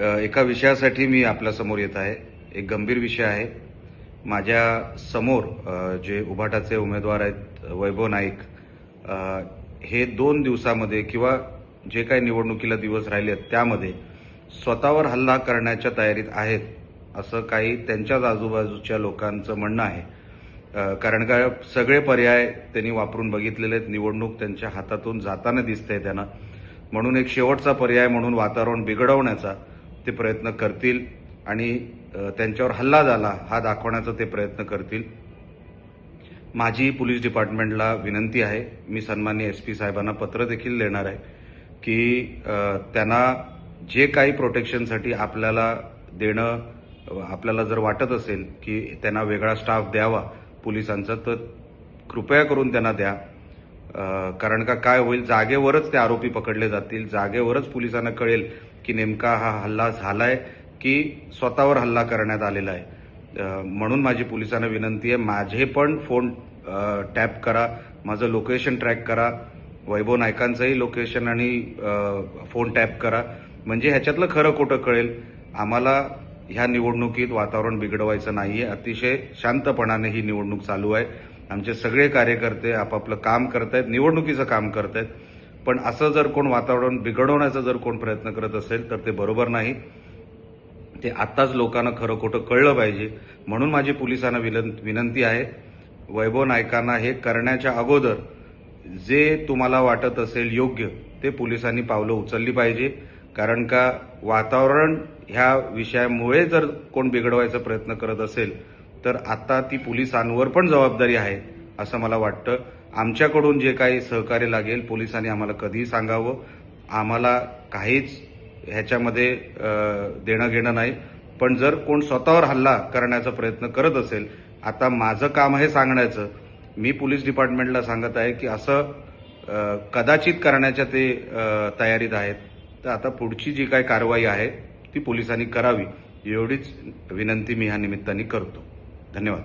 एका विषयासाठी मी आपल्यासमोर येत आहे। एक गंभीर विषय आहे। माझ्या समोर जे उभाटाचे उमेदवार आहेत वैभव नाईक, हे 2 दिवसामध्ये किंवा जे काही निवडणुकीला दिवस राहिले आहेत त्यामध्ये स्वतःवर हल्ला करण्याच्या तयारीत आहेत, असं काही त्यांच्याच आजूबाजूच्या लोकांचं म्हणणं आहे। कारण का सगळे पर्याय त्यांनी वापरून बघितलेले आहेत, निवडणूक त्यांच्या हातातून जाताना दिसते त्यांना, म्हणून एक शेवटचा पर्याय म्हणून वातावरण बिघडवण्याचा ते प्रयत्न करतील आणि त्यांच्यावर हल्ला झाला हा दाखवण्याचा ते प्रयत्न करतील। माझी पोलीस डिपार्टमेंटला विनंती आहे, मी सन्माननीय एसपी साहेबांना पत्र देखील देणार आहे की त्यांना जे काही प्रोटेक्शनसाठी आपल्याला देणं, आपल्याला जर वाटत असेल की त्यांना वेगळा स्टाफ द्यावा पोलिसांचा, तर कृपया करून त्यांना द्या। कारण का काय होईल, जागेवरच ते आरोपी पकडले जातील, जागेवरच पोलिसांना कळेल की नेमका हा हल्ला झालाय की स्वतःवर हल्ला करण्यात आलेला आहे। म्हणून माझी पोलिसांना विनंती आहे, माझे पण फोन टॅप करा, माझं लोकेशन ट्रॅक करा, वैभव नाईकांचंही लोकेशन आणि फोन टॅप करा, म्हणजे ह्याच्यातलं खरं खोटं कळेल। आम्हाला ह्या निवडणुकीत वातावरण बिघडवायचं नाहीये, अतिशय शांतपणाने ही निवडणूक चालू आहे। आमचे सगळे कार्यकर्ते आपापलं काम करतायत, निवडणुकीचं काम करतायत, पण असं जर कोण वातावरण बिघडवण्याचा जर कोण प्रयत्न करत असेल तर ते बरोबर नाही। ते आत्ताच लोकांना खरं खोटं कळलं पाहिजे, म्हणून माझी पोलिसांना विनंती आहे, वैभव नाईकांना हे करण्याच्या अगोदर जे तुम्हाला वाटत असेल योग्य ते पोलिसांनी पावलं उचलली पाहिजे। कारण का वातावरण ह्या विषयामुळे जर कोण बिघडवायचा प्रयत्न करत असेल तर आता ती पोलिसांवर पण जबाबदारी आहे असं मला वाटतं। आमच्याकडून जे काही सहकार्य लागेल पोलिसांनी आम्हाला कधीही सांगावं, आम्हाला काहीच ह्याच्यामध्ये देणं घेणं नाही। पण जर कोण स्वतःवर हल्ला करण्याचा प्रयत्न करत असेल, आता माझं काम आहे सांगण्याचं, मी पोलीस डिपार्टमेंटला सांगत आहे की असं कदाचित करण्याच्या ते तयारीत आहेत, तर आता पुढची जी काही कारवाई आहे ती पोलिसांनी करावी, एवढीच विनंती मी ह्या निमित्ताने करतो। धन्यवाद।